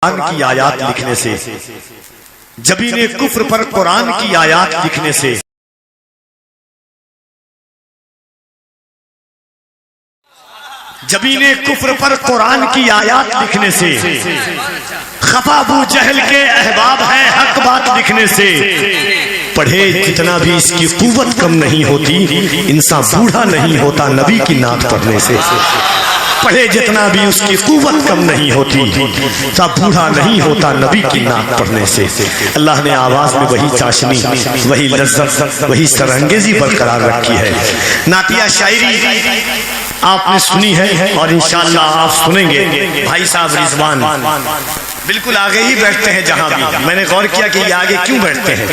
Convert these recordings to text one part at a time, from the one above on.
कुरान की आयात लिखने से, जबीने कुफ्र पर कुरान की आयात लिखने से, जबीने कुफ्र पर कुरान की आयात लिखने से, खफा अबू जहल के अहबाब हैं हक बात लिखने से, पढ़े जितना भी इसकी कुव्वत कम नहीं होती, इंसान बूढ़ा नहीं होता नबी की नात पढ़ने से। पढ़े जितना भी उसकी कुव्वत कम नहीं होती, सब बूढ़ा नहीं होता नबी की नात पढ़ने से। अल्लाह ने आवाज में वही चाशनी, वही लज्जत, वही सरंगेजी बरकरार रखी है। नातिया शायरी आपने सुनी है और इंशाअल्लाह आप सुनेंगे। भाई साहब रिजवान बिल्कुल आगे ही बैठते हैं जहां भी। मैंने गौर किया कि ये आगे क्यों बैठते हैं।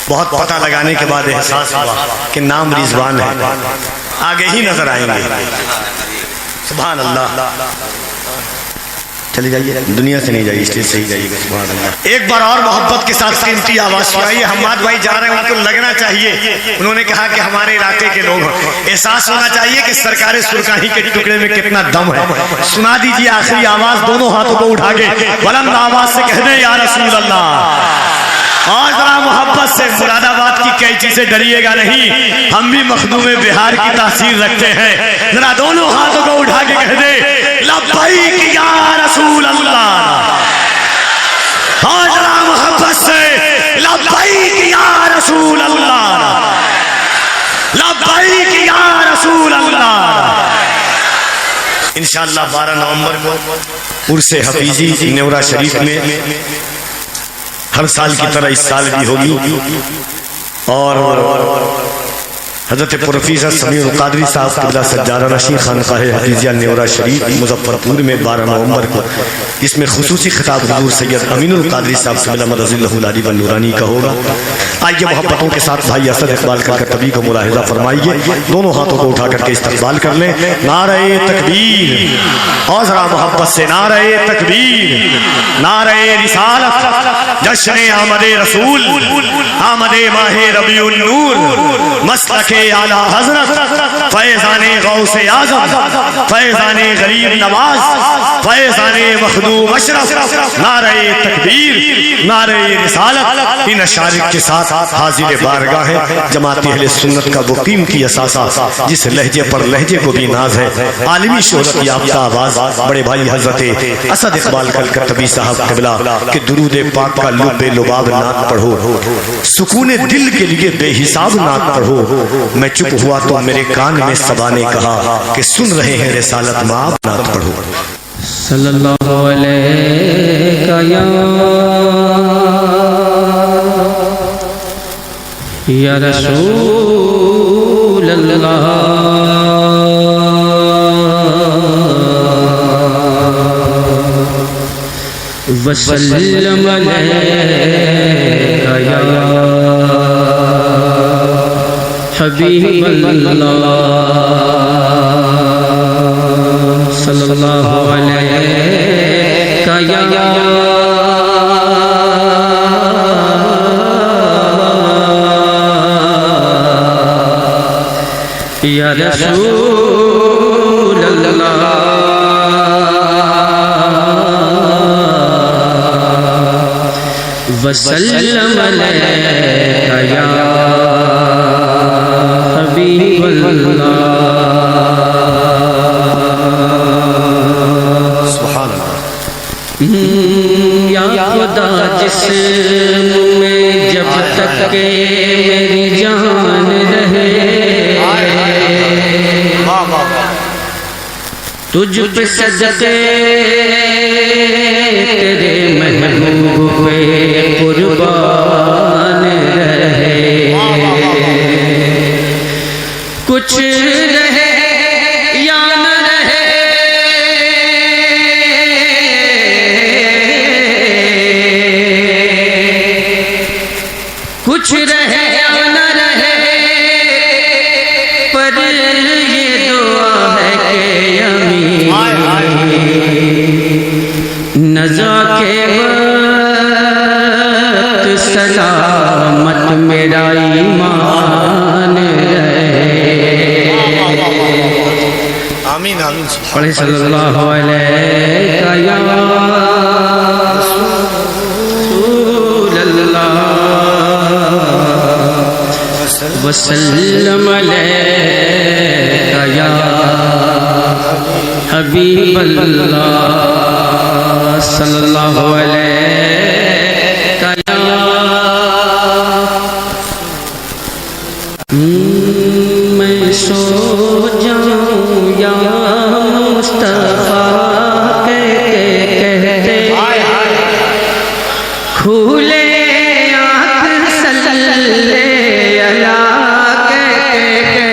बहुत पता लगाने के बाद एहसास हुआ कि नाम रिजवान है, आगे ही नजर आएंगे। सुभान अल्लाह। चले जाइए, दुनिया से नहीं जाइए, स्टेज से ही जाइएगा। सुभान अल्लाह। एक बार और मोहब्बत के साथ कीमती आवाज सुनाइए। हम्माद भाई जा रहे हैं, उनको लगना चाहिए, उन्होंने कहा कि हमारे इलाके के लोग, एहसास होना चाहिए कि सरकारे सुरकाही के टुकड़े में कितना दम है। सुना दीजिए आखिरी आवाज, दोनों हाथों को उठा के बुलंद आवाज से कह दे या रसूल अल्लाह। और जरा मोहब्बत से, मुरादाबाद की कैंची से डरिएगा नहीं, हम भी मखदूमे बिहार की तासीर रखते हैं। जरा दोनों हाथों को उठा के कह दे लब्बैक या रसूल अल्लाह। और जरा मोहब्बत से लब्बैक या रसूल अल्लाह, लब्बैक या रसूल अल्लाह। इंशाअल्लाह 12 नवंबर को उर्से हफीजी नेवरा शरीफ में हर साल की तरह इस साल भी होगी। और हजरत प्रोफेसर समीउल कादरी साहब क़िबला सज्जादा नशीं खानक़ाह हफीज़िया नेवरा शरीफ मुज़फ़्फ़रपुर में 12 नवंबर को, इसमें खुसूसी खिताब हुज़ूर सैयद अमीनुल कादरी साहब सल्लल्लाहु अलैहि व नूरानी का होगा। आइए मोहब्बतों के साथ भाई असद इकबाल का तबी को मुलाहिज़ा फरमाइए। दोनों हाथों को उठा करके इस्तक़बाल कर लें। नारे तकबीर, और ज़रा मोहब्बत से नारे तकबीर, नारे रिसालत, जश्न आमदे रसूल, आमदे माहे रबीउन नूर, मसलके आला हजरत, फैज़ाने गौसे आज़म, फैज़ाने गरीब नवाज, फैज़ाने मखदूम अशरफ। नारे तकबीर, नारे रिसालत। इन अशारिक के साथ हाजिर बारगाह है जमाती अहले सुन्नत का वो कीमती असासा, जिस लहजे पर लहजे को भी नाज है। आलमी शोहरत याफ्ता आवाज बड़े भाई हजरत असद इकबाल कलकत्तवी साहब क़िबला के दुरूद पाक का लुब्बे लुबाब नात पढ़ो, सुकूने दिल के लिए बेहिसाब नात पढ़ो। मैं चुप हुआ तो मेरे कान में सबा ने कहा कि सुन रहे हैं रिसालत में आप नात पढ़ो। सल्लल्लाहु अलैहि या रसूल अल्लाह, वसल्लम अलैका या हबीब अल्लाह, सल्लल्लाहु अलैका या रसूल अल्लाह, वसल्लम अलैका या हबीब अल्लाह। सुभान अल्लाह। या खुदा जिस्म में जब तक के मेरी जान रहे, तुझ पे सजदे तेरे महबूब पे कुर्बान रहे। कुछ रहे या न रहे, कुछ रहे या न रहे, पर ये दुआ है कि अमीन नज़ा के वक्त सलामत मेरा ईमान रहे। आमीन आमीन। सल्लल्लाहु अलैहि वसल्लम अलैका या हबीबल्लाह सल्लल्लाहु अलैका या मैं सो जाऊं या मुस्तफा कहते खुले आँख सल्ले अला कहते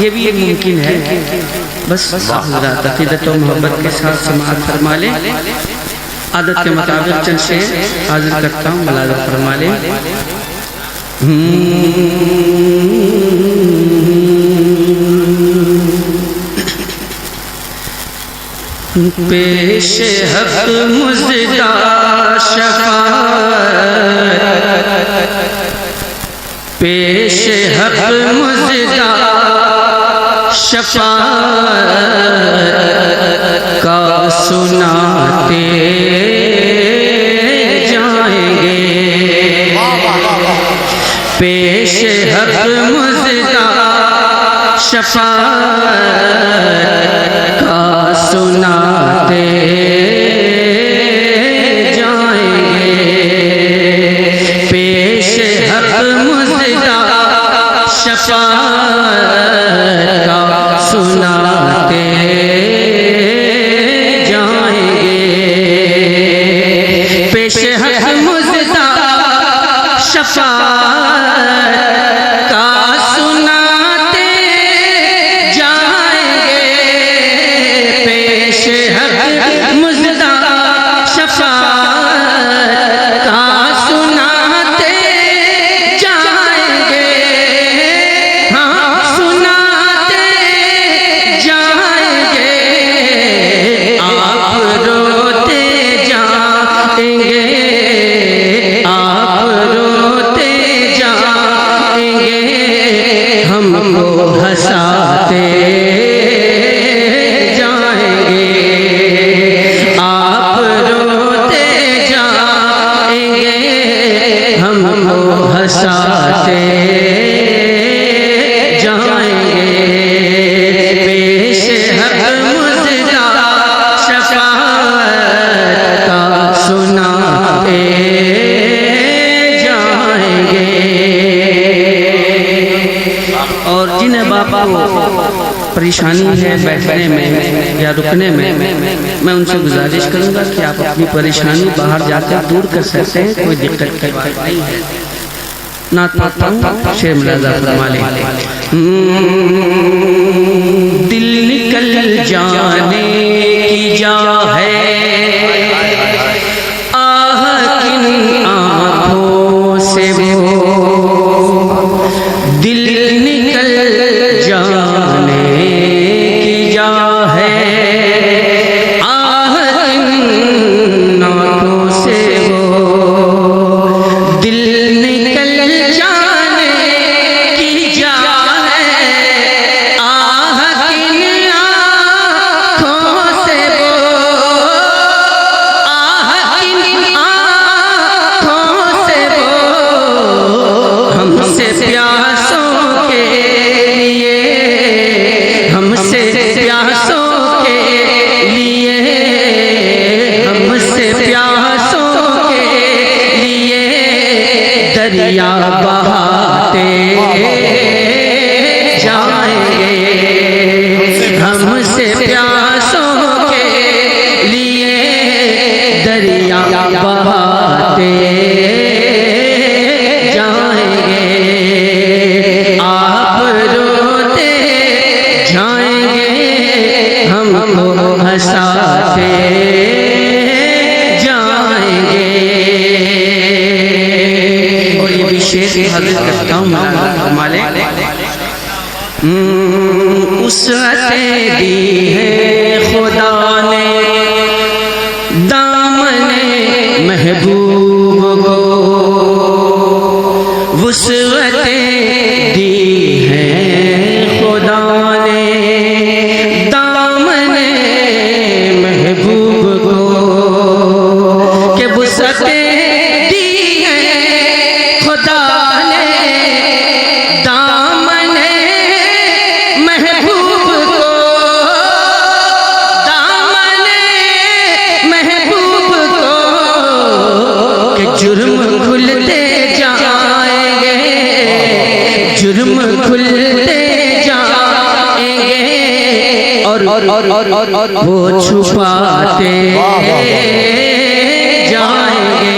ये भी एक मुमकिन है। बस अक़ीदत और मोहब्बत के साथ समाअत फरमा ले। आदत के मुताबिक चंद शेर हाजिर करता हूँ, मुलाज़ा फरमा ले। पेश हक मुज़दा शफ़ाअत, पेश हक मुज़दा शफ़ाअत का सुनाते जाएंगे। पेश हक मुज़दा शफ़ाअत का सुनाते जाएंगे। पेश हक मुज़दा शफ़ाअत का सुनाते जाएंगे। पेश हक मुज़दा शफ़ाअत का सुनाते जाएंगे। पेश हक मुज़दा शफ़ाअत का सुनाते जाएंगे। हाँ सुनाते जाएंगे। आप रोते जाएंगे, आप रोते जाएंगे, हमको हंसाते जाएंगे। आप रोते जाएंगे, हमको हंसाते जाएंगे। पेश हक मुज़दा शफ़ाअत का सुनाते जाएंगे। और जिन बाबा को परेशानी है बैठने में या रुकने में, मैं उनसे गुजारिश करूंगा कि आप अपनी परेशानी बाहर जाकर दूर कर सकते हैं, कोई दिक्कत की बात नहीं है। नात पढ़ता हूँ, शेर मुलाज़ा फरमा ले। दिल निकल जाने की जा है, आह किन आँखों से वो दिल निकल जाने की जा है, आह किन आँखों से वो दिल निकल जाने की जा है, आह किन आँखों से वो, आह किन आँखों से वो हमसे प्यासों के लिए, हमसे प्यासों के लिए, हमसे प्यासों के लिए दरिया बहाते जाएंगे। हमसे प्यासों के लिए दरिया बहाते जाएंगे। आप रोते जाएंगे, हमको हंसाते जाएंगे। और ये भी शेर हाजिर करता हूँ, माले उसरतें दी है खुदा ने दामने महबूब को, वुसअतें दी हैं खुदा ने दामने महबूब को, के वुसअतें दी हैं खुदा वो छुपाते जाएंगे,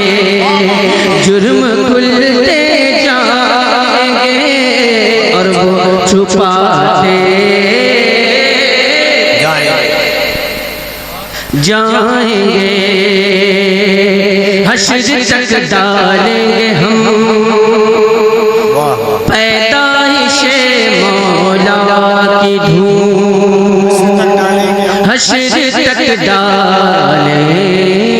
जुर्म खुलते जाएंगे और वो छुपाते जाएंगे। हश्र तक डालेंगे हम पैदाइशे मौला की धूम, हश्र तक डालेंगे